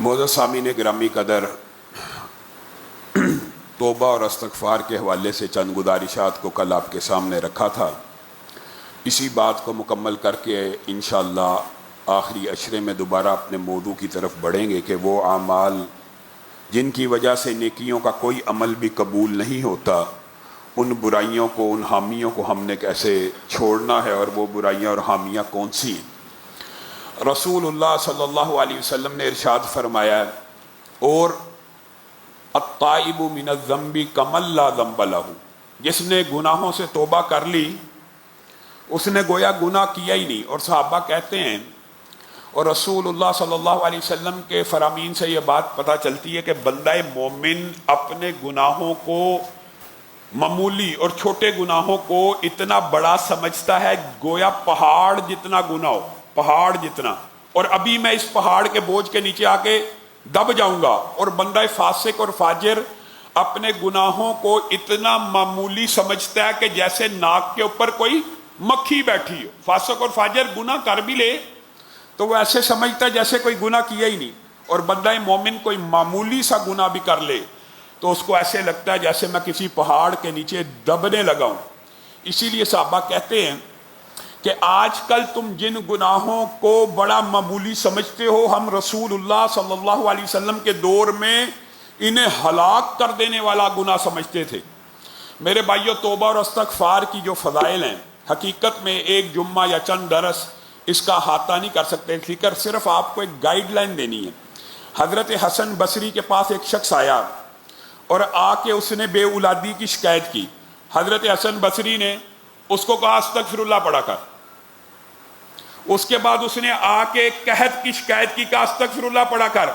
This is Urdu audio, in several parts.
معزز سامعین گرامی قدر، توبہ اور استغفار کے حوالے سے چند گزارشات کو کل آپ کے سامنے رکھا تھا۔ اسی بات کو مکمل کر کے انشاءاللہ آخری عشرے میں دوبارہ اپنے موضوع کی طرف بڑھیں گے کہ وہ اعمال جن کی وجہ سے نیکیوں کا کوئی عمل بھی قبول نہیں ہوتا، ان برائیوں کو، ان حامیوں کو ہم نے کیسے چھوڑنا ہے، اور وہ برائیاں اور حامیاں کون سی ہیں۔ رسول اللہ صلی اللہ علیہ وسلم نے ارشاد فرمایا، اور التائب من الذنب کمن لا ذنب لہ، جس نے گناہوں سے توبہ کر لی اس نے گویا گناہ کیا ہی نہیں۔ اور صحابہ کہتے ہیں، اور رسول اللہ صلی اللہ علیہ وسلم کے فرامین سے یہ بات پتہ چلتی ہے کہ بندہ مومن اپنے گناہوں کو، معمولی اور چھوٹے گناہوں کو اتنا بڑا سمجھتا ہے گویا پہاڑ جتنا گناہ ہو، پہاڑ جتنا، اور ابھی میں اس پہاڑ کے بوجھ کے نیچے آ کے دب جاؤں گا۔ اور بندہ فاسق اور فاجر اپنے گناہوں کو اتنا معمولی سمجھتا ہے کہ جیسے ناک کے اوپر کوئی مکھی بیٹھی ہو۔ فاسق اور فاجر گناہ کر بھی لے تو وہ ایسے سمجھتا ہے جیسے کوئی گناہ کیا ہی نہیں، اور بندہ مومن کوئی معمولی سا گناہ بھی کر لے تو اس کو ایسے لگتا ہے جیسے میں کسی پہاڑ کے نیچے دبنے لگا ہوں۔ اسی لیے صحابہ کہتے ہیں کہ آج کل تم جن گناہوں کو بڑا معمولی سمجھتے ہو، ہم رسول اللہ صلی اللہ علیہ وسلم کے دور میں انہیں ہلاک کر دینے والا گناہ سمجھتے تھے۔ میرے بھائیو، توبہ اور استغفار کی جو فضائل ہیں، حقیقت میں ایک جمعہ یا چند درس اس کا احاطہ نہیں کر سکتے، فکر صرف آپ کو ایک گائیڈ لائن دینی ہے۔ حضرت حسن بصری کے پاس ایک شخص آیا اور آ کے اس نے بے اولادی کی شکایت کی۔ حضرت حسن بصری نے اس کو کہا استغفر اللہ پڑھا کر۔ اس کے بعد اس نے آ کے قحط کی شکایت کی، کہا استغفر اللہ پڑھا کر۔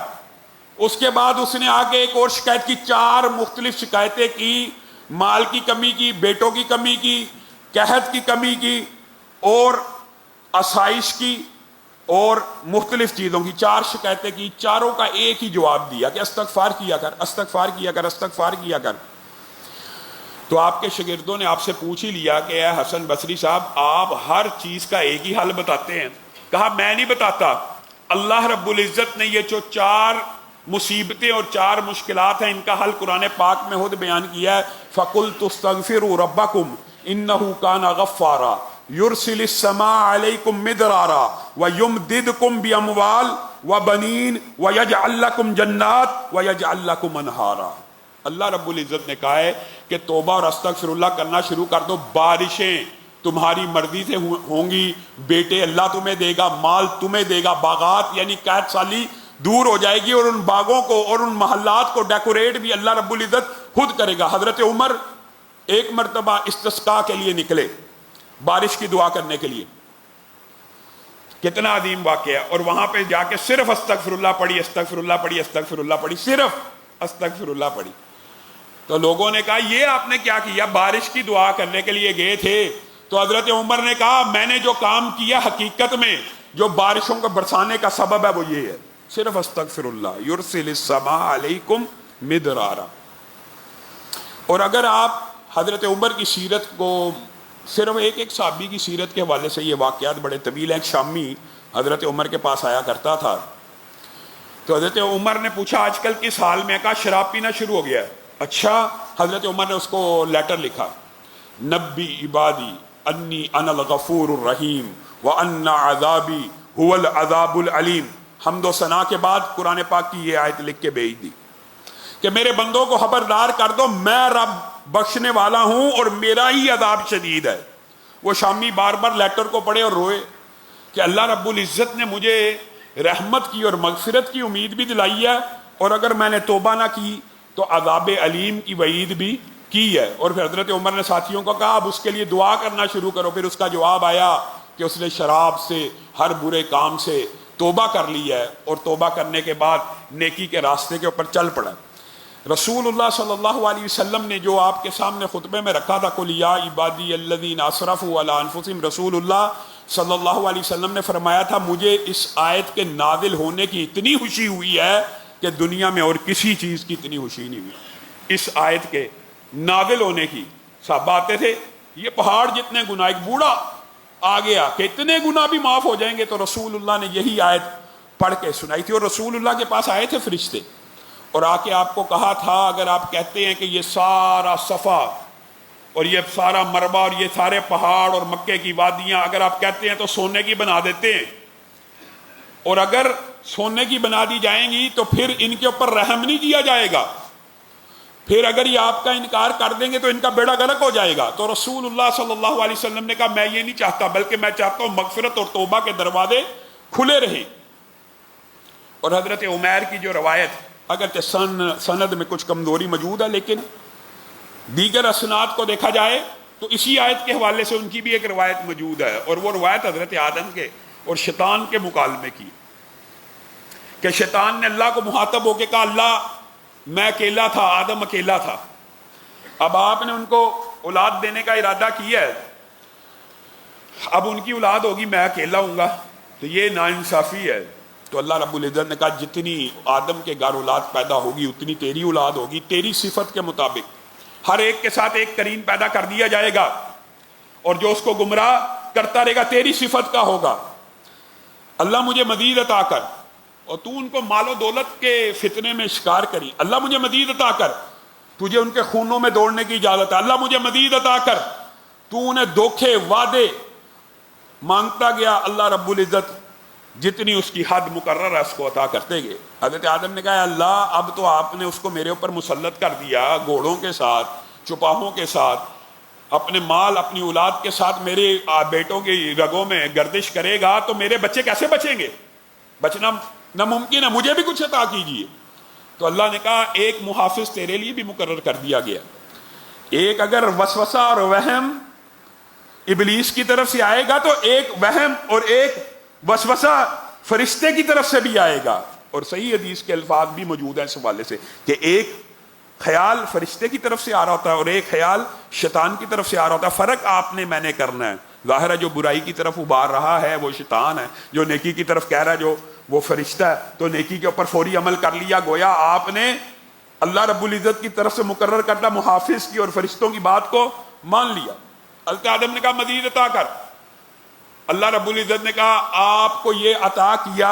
اس کے بعد اس نے آ کے ایک اور شکایت کی، 4 مختلف شکایتیں کی، مال کی کمی کی، بیٹوں کی کمی کی، قحط کی کمی کی، اور آسائش کی، اور مختلف چیزوں کی 4 شکایتیں کی۔ چاروں کا ایک ہی جواب دیا کہ استغفار کیا کر، استغفار کیا کر، استغفار کیا کر۔ تو آپ کے شاگردوں نے آپ سے پوچھ ہی لیا کہ اے حسن بصری صاحب، آپ ہر چیز کا ایک ہی حل بتاتے ہیں۔ کہا میں نہیں بتاتا، اللہ رب العزت نے یہ جو 4 مصیبتیں اور 4 مشکلات ہیں، ان کا حل قرآن پاک میں خود بیان کیا ہے۔ فَقُلْتُ اسْتَغْفِرُوا رَبَّكُمْ إِنَّهُ كَانَ غَفَّارًا يُرْسِلِ السَّمَاءَ عَلَيْكُمْ مِدْرَارًا وَيُمْدِدْكُمْ بِأَمْوَالٍ وَبَنِينَ وَيَجْعَلْ لَكُمْ جَنَّاتٍ وَيَجْعَلْ لَكُمْ أَنْهَارًا۔ اللہ رب العزت نے کہا ہے کہ توبہ اور استغفر اللہ کرنا شروع کر دو، بارشیں تمہاری مرضی سے ہوں گی، بیٹے اللہ تمہیں دے گا، مال تمہیں دے گا، باغات یعنی قحط سالی دور ہو جائے گی، اور ان باغوں کو اور ان محلات کو ڈیکوریٹ بھی اللہ رب العزت خود کرے گا۔ حضرت عمر ایک مرتبہ استسقاء کے لیے نکلے، بارش کی دعا کرنے کے لیے، کتنا عظیم واقعہ ہے، اور وہاں پہ جا کے صرف استغفر اللہ پڑھی، استغفر اللہ پڑھی، استغفر اللہ پڑھی، صرف استغفر اللہ پڑھی۔ تو لوگوں نے کہا یہ آپ نے کیا کیا؟ بارش کی دعا کرنے کے لیے گئے تھے۔ تو حضرت عمر نے کہا میں نے جو کام کیا حقیقت میں جو بارشوں کو برسانے کا سبب ہے وہ یہ ہے، صرف استغفر اللہ، یرسل السماء علیکم مدرارا۔ اور اگر آپ حضرت عمر کی سیرت کو، صرف ایک صحابی کی سیرت کے حوالے سے یہ واقعات بڑے طویل ہیں۔ ایک شامی حضرت عمر کے پاس آیا کرتا تھا، تو حضرت عمر نے پوچھا آج کل کس حال میں؟ کہا شراب پینا شروع ہو گیا ہے۔ اچھا، حضرت عمر نے اس کو لیٹر لکھا، نبی عبادی انی انا الغفور الرحیم وان عذابی هو العذاب العلیم۔ حمد و ثنا کے بعد قرآن پاک کی یہ آیت لکھ کے بھیج دی کہ میرے بندوں کو خبردار کر دو، میں رب بخشنے والا ہوں اور میرا ہی عذاب شدید ہے۔ وہ شامی بار بار لیٹر کو پڑھے اور روئے کہ اللہ رب العزت نے مجھے رحمت کی اور مغفرت کی امید بھی دلائی ہے، اور اگر میں نے توبہ نہ کی تو عذاب علیم کی وعید بھی کی ہے۔ اور پھر حضرت عمر نے ساتھیوں کو کہا اب اس کے لیے دعا کرنا شروع کرو۔ پھر اس کا جواب آیا کہ اس نے شراب سے، ہر برے کام سے توبہ کر لی ہے، اور توبہ کرنے کے بعد نیکی کے راستے کے اوپر چل پڑا۔ رسول اللہ صلی اللہ علیہ وسلم نے جو آپ کے سامنے خطبے میں رکھا تھا، قل یا عبادی الذین اسرفوا علی انفسہم، رسول اللہ صلی اللہ علیہ وسلم نے فرمایا تھا مجھے اس آیت کے نازل ہونے کی اتنی خوشی ہوئی ہے کہ دنیا میں اور کسی چیز کی اتنی خوشی نہیں ہوئی اس آیت کے نازل ہونے کی۔ صحابہ آتے تھے، یہ پہاڑ جتنے گناہ، ایک بوڑھا آ گیا کہ اتنے گناہ بھی معاف ہو جائیں گے، تو رسول اللہ نے یہی آیت پڑھ کے سنائی تھی. اور رسول اللہ کے پاس آئے تھے فرشتے اور آ کے آپ کو کہا تھا اگر آپ کہتے ہیں کہ یہ سارا صفا اور یہ سارا مربع اور یہ سارے پہاڑ اور مکے کی وادیاں اگر آپ کہتے ہیں تو سونے کی بنا دیتے ہیں, اور اگر سونے کی بنا دی جائیں گی تو پھر ان کے اوپر رحم نہیں کیا جائے گا, پھر اگر یہ آپ کا انکار کر دیں گے تو ان کا بیڑا غرق ہو جائے گا. تو رسول اللہ صلی اللہ علیہ وسلم نے کہا میں یہ نہیں چاہتا, بلکہ میں چاہتا ہوں مغفرت اور توبہ کے دروازے کھلے رہیں. اور حضرت عمیر کی جو روایت, اگرچہ سند میں کچھ کمزوری موجود ہے, لیکن دیگر اسناد کو دیکھا جائے تو اسی آیت کے حوالے سے ان کی بھی ایک روایت موجود ہے, اور وہ روایت حضرت آدم کے اور شیطان کے مکالمے کی, کہ شیطان نے اللہ کو مخاطب ہو کے کہا اللہ میں اکیلا تھا, آدم اکیلا تھا, اب آپ نے ان کو اولاد دینے کا ارادہ کیا ہے, اب ان کی اولاد ہوگی میں اکیلا ہوں گا, تو یہ ناانصافی ہے. تو اللہ رب العزت نے کہا جتنی آدم کے گھر اولاد پیدا ہوگی اتنی تیری اولاد ہوگی, تیری صفت کے مطابق ہر ایک کے ساتھ ایک کریم پیدا کر دیا جائے گا, اور جو اس کو گمراہ کرتا رہے گا تیری صفت کا ہوگا. اللہ مجھے مزید عطا کر, اور تو ان کو مال و دولت کے فتنے میں شکار کری, اللہ مجھے مزید عطا کر, تجھے ان کے خونوں میں دوڑنے کی اجازت ہے, اللہ مجھے مزید عطا کر, تو انہیں دھوکے وعدے مانگتا گیا, اللہ رب العزت جتنی اس کی حد مقرر ہے اس کو عطا کرتے گئے. حضرت آدم نے کہا اللہ اب تو آپ نے اس کو میرے اوپر مسلط کر دیا, گھوڑوں کے ساتھ, چپاہوں کے ساتھ, اپنے مال اپنی اولاد کے ساتھ میرے بیٹوں کی رگوں میں گردش کرے گا, تو میرے بچے کیسے بچیں گے؟ بچنا ناممکن ہے, مجھے بھی کچھ عطا کیجیے. تو اللہ نے کہا ایک محافظ تیرے لیے بھی مقرر کر دیا گیا, ایک اگر وسوسہ اور وہم ابلیس کی طرف سے آئے گا تو ایک وہم اور ایک وسوسہ فرشتے کی طرف سے بھی آئے گا. اور صحیح حدیث کے الفاظ بھی موجود ہیں اس حوالے سے کہ ایک خیال فرشتے کی طرف سے آ رہا ہوتا ہے اور ایک خیال شیطان کی طرف سے آ رہا ہوتا ہے. فرق آپ نے میں نے کرنا ہے. ظاہر ہے جو برائی کی طرف ابھار رہا ہے وہ شیطان ہے, جو نیکی کی طرف کہہ رہا ہے جو وہ فرشتہ ہے. تو نیکی کے اوپر فوری عمل کر لیا, گویا آپ نے اللہ رب العزت کی طرف سے مقرر کردہ محافظ کی اور فرشتوں کی بات کو مان لیا. حضرت آدم نے کہا مزید عطا کر, اللہ رب العزت نے کہا آپ کو یہ عطا کیا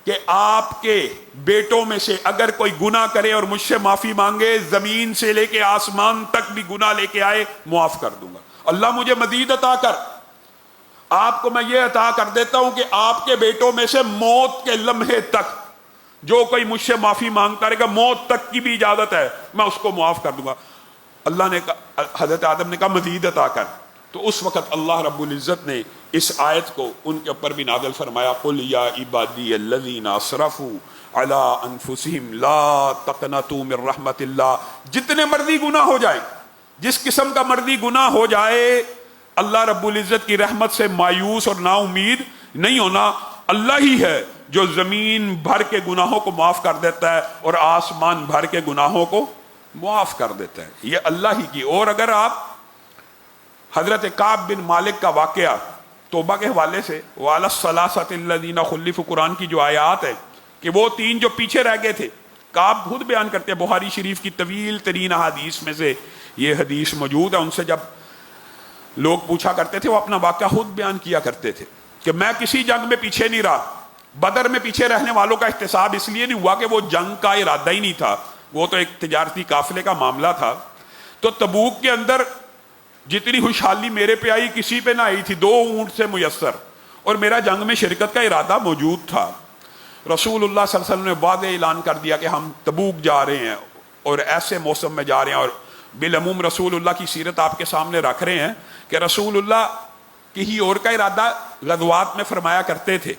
کہ آپ کے بیٹوں میں سے اگر کوئی گناہ کرے اور مجھ سے معافی مانگے, زمین سے لے کے آسمان تک بھی گناہ لے کے آئے معاف کر دوں گا. اللہ مجھے مزید عطا کر, آپ کو میں یہ عطا کر دیتا ہوں کہ آپ کے بیٹوں میں سے موت کے لمحے تک جو کوئی مجھ سے معافی مانگتا رہے گا, موت تک کی بھی اجازت ہے, میں اس کو معاف کر دوں گا. اللہ نے کہا, حضرت آدم نے کہا مزید عطا کر. تو اس وقت اللہ رب العزت نے اس آیت کو ان کے اوپر بھی نازل فرمایا, قل یا عبادی الذین اسرفوا علی انفسہم لا تقنطوا من رحمت اللہ. جتنے مرضی گناہ ہو جائیں, جس قسم کا مرضی گناہ ہو جائے, اللہ رب العزت کی رحمت سے مایوس اور نا امید نہیں ہونا. اللہ ہی ہے جو زمین بھر کے گناہوں کو معاف کر دیتا ہے اور آسمان بھر کے گناہوں کو معاف کر دیتا ہے, یہ اللہ ہی کی. اور اگر آپ حضرت کعب بن مالک کا واقعہ توبہ کے حوالے سے, وَعَلَى الثَّلَاثَةِ الَّذِينَ خُلِّفُوا قرآن کی جو آیات ہے کہ وہ تین جو پیچھے رہ گئے تھے, کعب خود بیان کرتے ہیں, بخاری شریف کی طویل ترین احادیث میں سے یہ حدیث موجود ہے. ان سے جب لوگ پوچھا کرتے تھے وہ اپنا واقعہ خود بیان کیا کرتے تھے کہ میں کسی جنگ میں پیچھے نہیں رہا. بدر میں پیچھے رہنے والوں کا احتساب اس لیے نہیں ہوا کہ وہ جنگ کا ارادہ ہی نہیں تھا, وہ تو ایک تجارتی قافلے کا معاملہ تھا. تو تبوک کے اندر جتنی خوشحالی میرے پہ آئی کسی پہ نہ آئی تھی, 2 اونٹ سے میسر, اور میرا جنگ میں شرکت کا ارادہ موجود تھا. رسول اللہ صلی اللہ علیہ وسلم نے واضح اعلان کر دیا کہ ہم تبوک جا رہے ہیں اور ایسے موسم میں جا رہے ہیں, اور بالعموم رسول اللہ کی سیرت آپ کے سامنے رکھ رہے ہیں کہ رسول اللہ کہیں اور کا ارادہ غزوات میں فرمایا کرتے تھے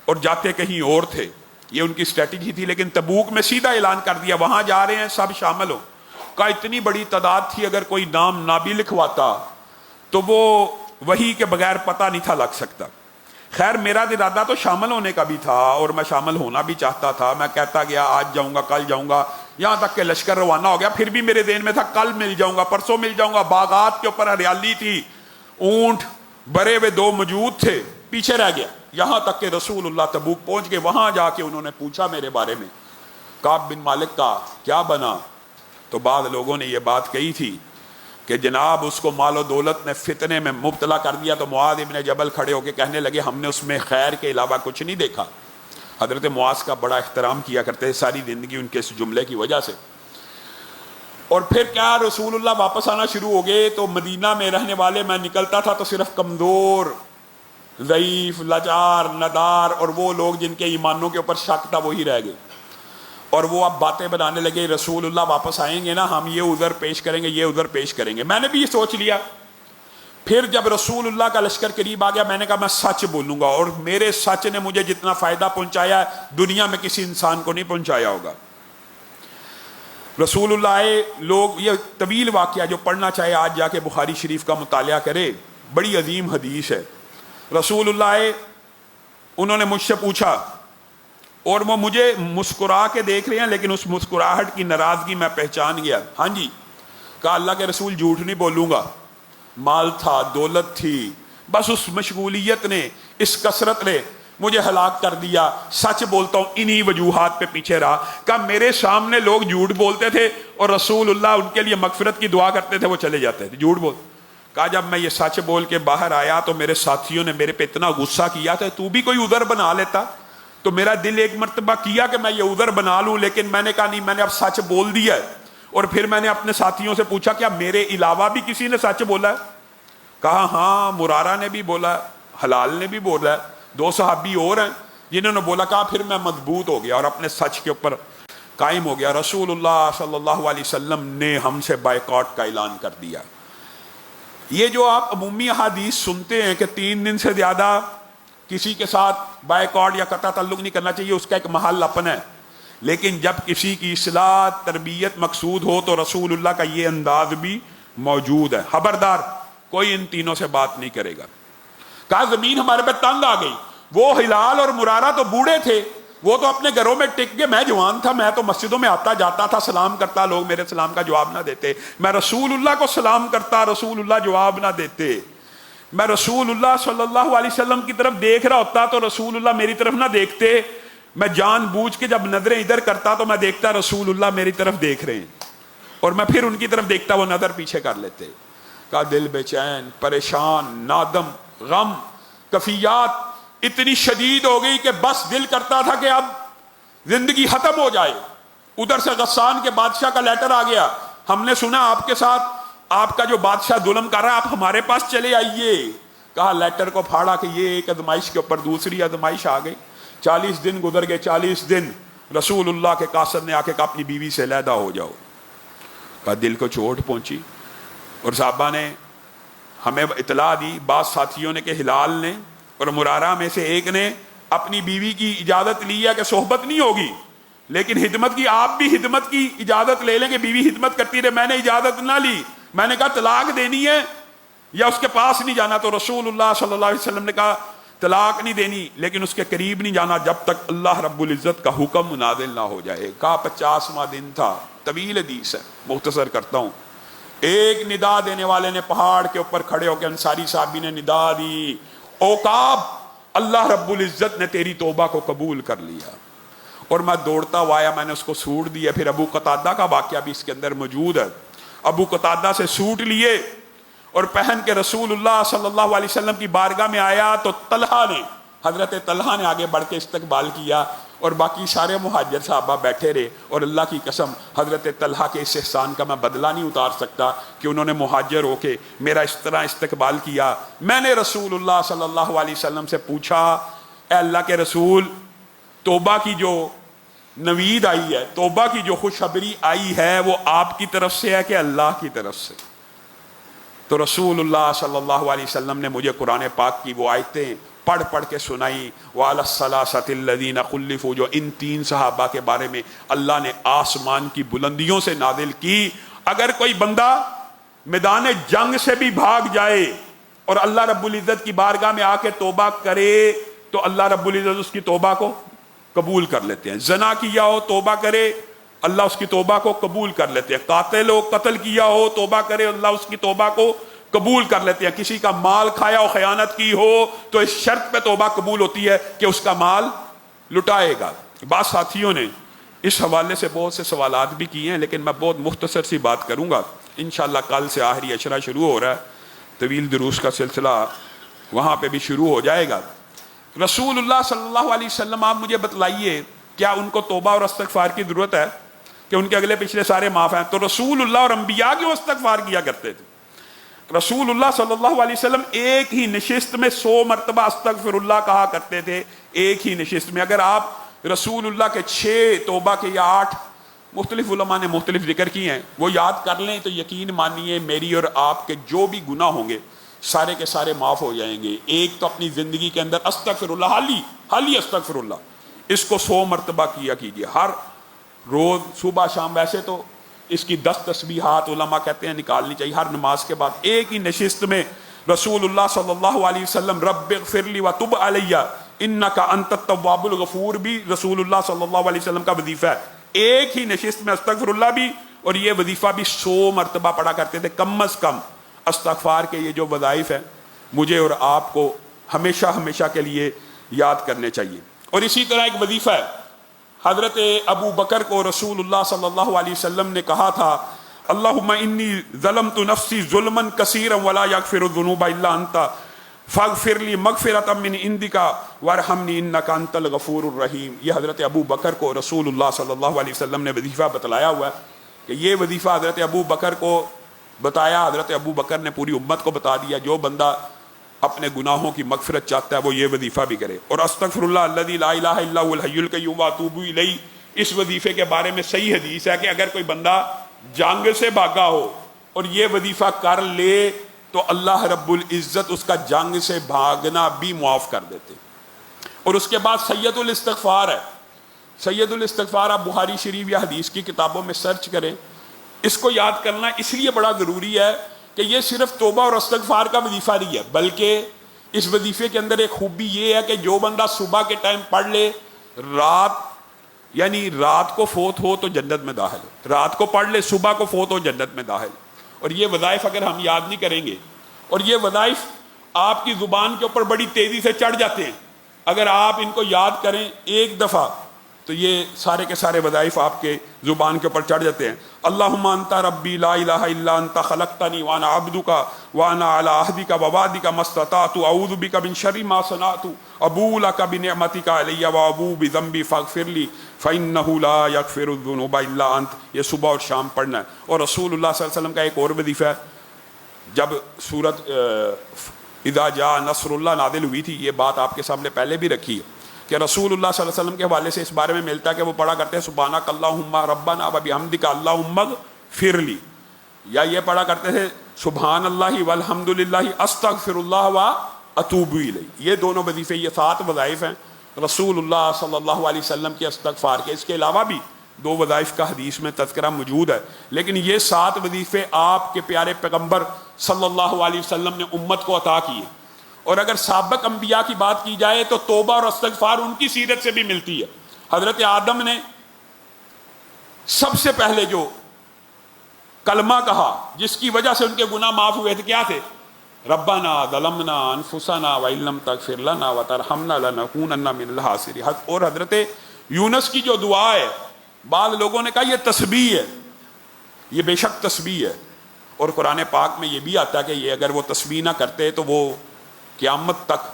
اور جاتے کہیں اور تھے, یہ ان کی اسٹریٹجی تھی. لیکن تبوک میں سیدھا اعلان کر دیا وہاں جا رہے ہیں, سب شامل ہو. کا اتنی بڑی تعداد تھی, اگر کوئی نام نہ بھی لکھواتا تو وہ وحی کے بغیر پتہ نہیں تھا لگ سکتا. خیر میرا ارادہ تو شامل ہونے کا بھی تھا اور میں شامل ہونا بھی چاہتا تھا. میں کہتا گیا آج جاؤں گا, کل جاؤں گا, یہاں تک کہ لشکر روانہ ہو گیا. پھر بھی میرے ذہن میں تھا کل مل جاؤں گا, پرسوں مل جاؤں گا. باغات کے اوپر ہریالی تھی, اونٹ بھرے ہوئے 2 موجود تھے, پیچھے رہ گیا. یہاں تک کہ رسول اللہ تبوک پہنچ گئے. وہاں جا کے انہوں نے پوچھا میرے بارے میں, کعب بن مالک کا کیا بنا؟ تو بعض لوگوں نے یہ بات کہی تھی کہ جناب اس کو مال و دولت نے فتنے میں مبتلا کر دیا. تو معاذ ابن جبل کھڑے ہو کے کہنے لگے ہم نے اس میں خیر کے علاوہ کچھ نہیں دیکھا. حضرت معاذ کا بڑا احترام کیا کرتے تھے ساری زندگی ان کے اس جملے کی وجہ سے۔ اور پھر کیا رسول اللہ واپس آنا شروع ہو گئے تو مدینہ میں رہنے والے، میں نکلتا تھا تو صرف کمزور، ضعیف، لاچار، ندار اور وہ لوگ جن کے ایمانوں کے اوپر شک تھا وہی رہ گئے، اور وہ اب باتیں بنانے لگے رسول اللہ واپس آئیں گے نا ہم یہ عذر پیش کریں گے، یہ عذر پیش کریں گے۔ میں نے بھی یہ سوچ لیا۔ پھر جب رسول اللہ کا لشکر قریب آ گیا میں نے کہا میں سچ بولوں گا، اور میرے سچ نے مجھے جتنا فائدہ پہنچایا ہے دنیا میں کسی انسان کو نہیں پہنچایا ہوگا۔ رسول اللہ آئے، لوگ، یہ طویل واقعہ جو پڑھنا چاہے آج جا کے بخاری شریف کا مطالعہ کرے، بڑی عظیم حدیث ہے۔ رسول اللہ آئے، انہوں نے مجھ سے پوچھا، اور وہ مجھے مسکرا کے دیکھ رہے ہیں لیکن اس مسکراہٹ کی ناراضگی میں پہچان گیا۔ ہاں جی، کہا اللہ کے رسول جھوٹ نہیں بولوں گا، مال تھا، دولت تھی، بس اس مشغولیت نے، اس کثرت نے مجھے ہلاک کر دیا، سچ بولتا ہوں انہی وجوہات پہ پیچھے رہا۔ کہا میرے سامنے لوگ جھوٹ بولتے تھے اور رسول اللہ ان کے لیے مغفرت کی دعا کرتے تھے، وہ چلے جاتے تھے جھوٹ بول۔ کہا جب میں یہ سچ بول کے باہر آیا تو میرے ساتھیوں نے میرے پہ اتنا غصہ کیا تھا، تو بھی کوئی عذر بنا لیتا، تو میرا دل ایک مرتبہ کیا کہ میں یہ عذر بنا لوں، لیکن میں نے کہا نہیں، میں نے اب سچ بول دیا ہے۔ اور پھر میں نے اپنے ساتھیوں سے پوچھا کیا میرے علاوہ بھی کسی نے سچ بولا ہے؟ کہا ہاں، مرارہ نے بھی بولا، حلال نے بھی بولا ہے، 2 صحابی اور ہیں جنہوں نے بولا۔ کہا پھر میں مضبوط ہو گیا اور اپنے سچ کے اوپر قائم ہو گیا۔ رسول اللہ صلی اللہ علیہ وسلم نے ہم سے بائیکاٹ کا اعلان کر دیا۔ یہ جو آپ عمومی احادیث سنتے ہیں کہ 3 دن سے زیادہ کسی کے ساتھ بائیکاٹ یا قطع تعلق نہیں کرنا چاہیے، اس کا ایک محل اپن ہے، لیکن جب کسی کی اصلاح تربیت مقصود ہو تو رسول اللہ کا یہ انداز بھی موجود ہے، خبردار کوئی ان تینوں سے بات نہیں کرے گا۔ کہا زمین ہمارے پہ تنگ آ گئی، وہ ہلال اور مرارہ تو بوڑھے تھے، وہ تو اپنے گھروں میں ٹک گئے، میں جوان تھا، میں تو مسجدوں میں آتا جاتا تھا، سلام کرتا، لوگ میرے سلام کا جواب نہ دیتے، میں رسول اللہ کو سلام کرتا، رسول اللہ جواب نہ دیتے، میں رسول اللہ صلی اللہ علیہ وسلم کی طرف دیکھ رہا ہوتا تو رسول اللہ میری طرف نہ دیکھتے، میں جان بوجھ کے جب نظریں ادھر کرتا تو میں دیکھتا رسول اللہ میری طرف دیکھ رہے ہیں، اور میں پھر ان کی طرف دیکھتا، وہ نظر پیچھے کر لیتے۔ کا دل بے چین، پریشان، نادم، غم، کفیات اتنی شدید ہو گئی کہ بس دل کرتا تھا کہ اب زندگی ختم ہو جائے۔ ادھر سے غسان کے بادشاہ کا لیٹر آ گیا، ہم نے سنا آپ کے ساتھ آپ کا جو بادشاہ ظلم کر رہا ہے، آپ ہمارے پاس چلے آئیے۔ کہا لیٹر کو پھاڑا کہ یہ ایک آزمائش کے اوپر دوسری آزمائش آ گئی۔ 40 دن گزر گئے، 40 دن رسول اللہ کے قاصد نے آ کے کہا اپنی بیوی سے علیحدہ ہو جاؤ۔ کہا دل کو چوٹ پہنچی، اور صحابہ نے ہمیں اطلاع دی، بعض ساتھیوں نے کہ ہلال نے اور مرارہ میں سے ایک نے اپنی بیوی کی اجازت لی ہے کہ صحبت نہیں ہوگی، لیکن خدمت کی، آپ بھی خدمت کی اجازت لے لیں کہ بیوی خدمت کرتی رہے۔ میں نے اجازت نہ لی، میں نے کہا طلاق دینی ہے یا اس کے پاس نہیں جانا، تو رسول اللہ صلی اللہ علیہ وسلم نے کہا طلاق نہیں دینی، لیکن اس کے قریب نہیں جانا جب تک اللہ رب العزت کا حکم نازل نہ ہو جائے۔ کہا 50واں دن تھا، طویل حدیث ہے، مختصر کرتا ہوں۔ ایک ندا دینے والے نے پہاڑ کے اوپر کھڑے ہو کے، انصاری صحابی نے ندا دی، او کعب، اللہ رب العزت نے تیری توبہ کو قبول کر لیا۔ اور میں دوڑتا ہوا آیا، میں نے اس کو سوٹ دیا۔ پھر ابو قتادہ کا واقعہ بھی اس کے اندر موجود ہے۔ ابو قتادہ سے سوٹ لیے اور پہن کے رسول اللہ صلی اللہ علیہ وسلم کی بارگاہ میں آیا تو حضرت طلحہ نے آگے بڑھ کے استقبال کیا، اور باقی سارے مہاجر صحابہ بیٹھے رہے۔ اور اللہ کی قسم حضرت طلحہ کے اس احسان کا میں بدلہ نہیں اتار سکتا کہ انہوں نے مہاجر ہو کے میرا اس طرح استقبال کیا۔ میں نے رسول اللہ صلی اللہ علیہ وسلم سے پوچھا، اے اللہ کے رسول، توبہ کی جو نوید آئی ہے، توبہ کی جو خوشخبری آئی ہے، وہ آپ کی طرف سے ہے کہ اللہ کی طرف سے؟ تو رسول اللہ صلی اللہ علیہ وسلم نے مجھے قرآن پاک کی وہ آیتیں پڑھ پڑھ کے سنائی، وَعَلَى الثَّلَاثَةِ الَّذِينَ خُلِّفُوا، جو ان 3 صحابہ کے بارے میں اللہ نے آسمان کی بلندیوں سے نازل کی۔ اگر کوئی بندہ میدان جنگ سے بھی بھاگ جائے اور اللہ رب العزت کی بارگاہ میں آ کے توبہ کرے تو اللہ رب العزت اس کی توبہ کو قبول کر لیتے ہیں۔ زنا کیا ہو توبہ کرے، اللہ اس کی توبہ کو قبول کر لیتے ہیں۔ قاتل ہو، قتل کیا ہو، توبہ کرے، اللہ اس کی توبہ کو قبول کر لیتے ہیں۔ کسی کا مال کھایا ہو، خیانت کی ہو، تو اس شرط پہ توبہ قبول ہوتی ہے کہ اس کا مال لٹائے گا۔ بعض ساتھیوں نے اس حوالے سے بہت سے سوالات بھی کیے ہیں، لیکن میں بہت مختصر سی بات کروں گا۔ انشاءاللہ کل سے آخری عشرہ شروع ہو رہا ہے، طویل دروس کا سلسلہ وہاں پہ بھی شروع ہو جائے گا۔ رسول اللہ صلی اللہ علیہ وسلم آپ مجھے بتلائیے کیا ان کو توبہ اور استغفار کی ضرورت ہے کہ ان کے اگلے پچھلے سارے معاف ہیں؟ تو رسول اللہ اور انبیاء کیوں استغفار کیا کرتے تھے؟ رسول اللہ صلی اللہ علیہ وسلم ایک ہی نشست میں 100 مرتبہ استغفر اللہ کہا کرتے تھے، ایک ہی نشست میں۔ اگر آپ رسول اللہ کے 6 توبہ کے یا 8 مختلف علماء نے مختلف ذکر کی ہیں وہ یاد کر لیں تو یقین مانیے میری اور آپ کے جو بھی گناہ ہوں گے سارے کے سارے معاف ہو جائیں گے۔ ایک تو اپنی زندگی کے اندر استغفر اللہ، حالی استغفر اللہ، اس کو 100 مرتبہ کیا کیجئے ہر روز صبح شام۔ ویسے تو اس کی 10 تسبیحات علماء کہتے ہیں نکالنی چاہیے ہر نماز کے بعد۔ ایک ہی نشست میں رسول اللہ صلی اللہ علیہ وسلم رب اغفر لی وتب علی انک انت التواب الغفور بھی رسول اللہ صلی اللہ علیہ وسلم کا وظیفہ ہے۔ ایک ہی نشست میں استغفر اللہ بھی اور یہ وظیفہ بھی 100 مرتبہ پڑھا کرتے تھے۔ کم از کم استغفار کے یہ جو وظائف ہیں مجھے اور آپ کو ہمیشہ ہمیشہ کے لیے یاد کرنے چاہیے۔ اور اسی طرح ایک وظیفہ ہے، حضرت ابو بکر کو رسول اللہ صلی اللہ علیہ وسلم نے کہا تھا اللہم انی ظلمت نفسی ظلما کثیرا ولا یغفر الذنوب الا انت فاغفر لی مغفرۃ من عندک وارحمنی انک انت الغفور الرحیم۔ یہ حضرت ابو بکر کو رسول اللہ صلی اللہ علیہ وسلم نے وظیفہ بتلایا ہوا ہے کہ یہ وظیفہ حضرت ابو بکر کو بتایا، حضرت ابو بکر نے پوری امت کو بتا دیا جو بندہ اپنے گناہوں کی مغفرت چاہتا ہے وہ یہ وظیفہ بھی کرے۔ اور استغفر اللہ الذی لا الہ الا هو الحی القیوم واتوب الیہ، اس وظیفے کے بارے میں صحیح حدیث ہے کہ اگر کوئی بندہ جنگ سے بھاگا ہو اور یہ وظیفہ کر لے تو اللہ رب العزت اس کا جنگ سے بھاگنا بھی معاف کر دیتے۔ اور اس کے بعد سید الاستغفار ہے۔ سید الاستغفار آپ بخاری شریف یا حدیث کی کتابوں میں سرچ کریں۔ اس کو یاد کرنا اس لیے بڑا ضروری ہے کہ یہ صرف توبہ اور استغفار کا وظیفہ نہیں ہے، بلکہ اس وظیفے کے اندر ایک خوبی یہ ہے کہ جو بندہ صبح کے ٹائم پڑھ لے رات کو فوت ہو تو جنت میں داخل ہو، رات کو پڑھ لے صبح کو فوت ہو جنت میں داخل۔ اور یہ وظائف اگر ہم یاد نہیں کریں گے، اور یہ وظائف آپ کی زبان کے اوپر بڑی تیزی سے چڑھ جاتے ہیں، اگر آپ ان کو یاد کریں ایک دفعہ تو یہ سارے کے سارے وظائف آپ کے زبان کے اوپر چڑھ جاتے ہیں۔ اللہم انت ربی لا الہ الا انت خلقتنی وانا عبدک وانا علی عہدک ووعدک ما استطعت اعوذ بک من شر ما صنعت ابوء لک بنعمتک علی وابوء بذنبی فاغفر لی فانہ لا یغفر الذنوب الا انت۔ یہ صبح اور شام پڑھنا ہے۔ اور رسول اللہ صلی اللہ علیہ وسلم کا ایک اور وظیفہ ہے، جب سورت اذا جاء نصر اللہ نازل ہوئی تھی، یہ بات آپ کے سامنے پہلے بھی رکھی ہے کہ رسول اللہ صلی اللہ علیہ وسلم کے حوالے سے اس بارے میں ملتا ہے کہ وہ پڑھا کرتے ہیں سبحانک اللہم ربنا وبحمدک اللہم اغفر لی، یا یہ پڑھا کرتے تھے سبحان اللہ والحمد للہ استغفر اللہ واتوب الیہ۔ یہ دونوں وظیفے، یہ 7 وظائف ہیں رسول اللہ صلی اللہ علیہ وسلم کے استغفار کے۔ اس کے علاوہ بھی 2 وظائف کا حدیث میں تذکرہ موجود ہے، لیکن یہ 7 وظیفے آپ کے پیارے پیغمبر صلی اللہ علیہ وسلم نے امت کو عطا کیے۔ اور اگر سابق انبیاء کی بات کی جائے تو توبہ اور استغفار ان کی سیرت سے بھی ملتی ہے۔ حضرت آدم نے سب سے پہلے جو کلمہ کہا جس کی وجہ سے ان کے گناہ معاف ہوئے تھے کیا تھے؟ ربنا ظلمنا انفسنا وان لم تغفر لنا وترحمنا لنکونن من الخاسرین۔ اور حضرت یونس کی جو دعا ہے، بعض لوگوں نے کہا یہ تسبیح ہے، یہ بے شک تسبیح ہے، اور قرآن پاک میں یہ بھی آتا ہے کہ یہ اگر وہ تسبیح نہ کرتے تو وہ قیامت تک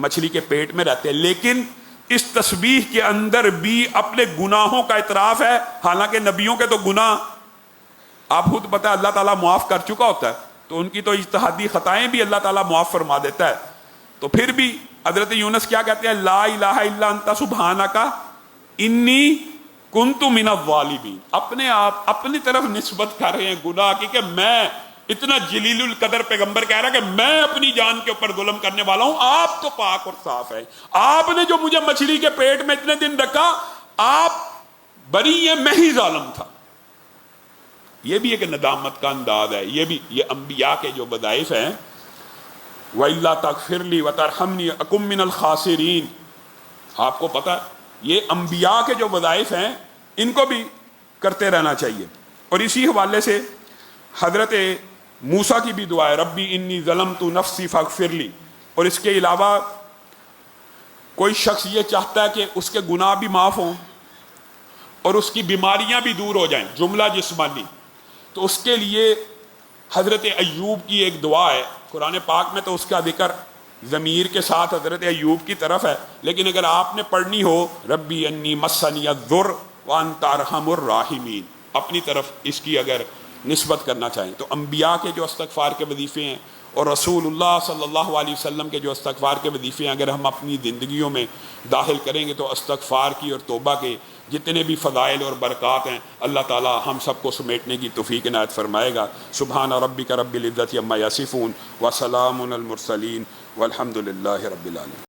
مچھلی کے پیٹ میں رہتے ہیں۔ لیکن اس تسبیح کے اندر بھی اپنے گناہوں کا اعتراف ہے، حالانکہ نبیوں کے تو گناہ آپ خود پتہ ہے اللہ تعالیٰ معاف کر چکا ہوتا ہے، تو ان کی تو اجتہادی خطائیں بھی اللہ تعالیٰ معاف فرما دیتا ہے۔ تو پھر بھی حضرت یونس کیا کہتے ہیں؟ لا الہ الا انت سبحانک انی کنت من الظالمین۔ اپنے آپ اپنی طرف نسبت کر رہے ہیں گناہ کی کہ میں اتنا جلیل القدر پیغمبر کہہ رہا کہ میں اپنی جان کے اوپر ظلم کرنے والا ہوں، آپ تو پاک اور صاف ہے، آپ نے جو مجھے مچھلی کے پیٹ میں اتنے دن رکھا آپ بری ہیں، میں ہی ظالم تھا۔ یہ بھی ایک ندامت کا انداز ہے۔ یہ بھی یہ انبیاء کے جو وظائف ہیں، وَإِلَّا تَغْفِرْ لِي وَتَرْحَمْنِي أَكُن مِّنَ الْخَاسِرِينَ، آپ کو پتہ یہ انبیاء کے جو وظائف ہیں ان کو بھی کرتے رہنا چاہیے۔ اور اسی حوالے سے حضرت موسیٰ کی بھی دعا ہے ربی انی ظلمت نفسی فاغفر لی۔ اور اس کے علاوہ کوئی شخص یہ چاہتا ہے کہ اس کے گناہ بھی معاف ہوں اور اس کی بیماریاں بھی دور ہو جائیں، جملہ جسمانی، تو اس کے لیے حضرت ایوب کی ایک دعا ہے، قرآن پاک میں تو اس کا ذکر ضمیر کے ساتھ حضرت ایوب کی طرف ہے، لیکن اگر آپ نے پڑھنی ہو ربی انی مسنی الضر وانت ارحم الراحمین، اپنی طرف اس کی اگر نسبت کرنا چاہیں تو انبیاء کے جو استغفار کے وظیفے ہیں اور رسول اللہ صلی اللہ علیہ وسلم کے جو استغفار کے وظیفے ہیں اگر ہم اپنی زندگیوں میں داخل کریں گے تو استغفار کی اور توبہ کے جتنے بھی فضائل اور برکات ہیں اللہ تعالی ہم سب کو سمیٹنے کی توفیق عنایت فرمائے گا۔ سبحان ربک رب العزت عما یصفون وسلام علی المرسلین والحمد للہ رب العالمین۔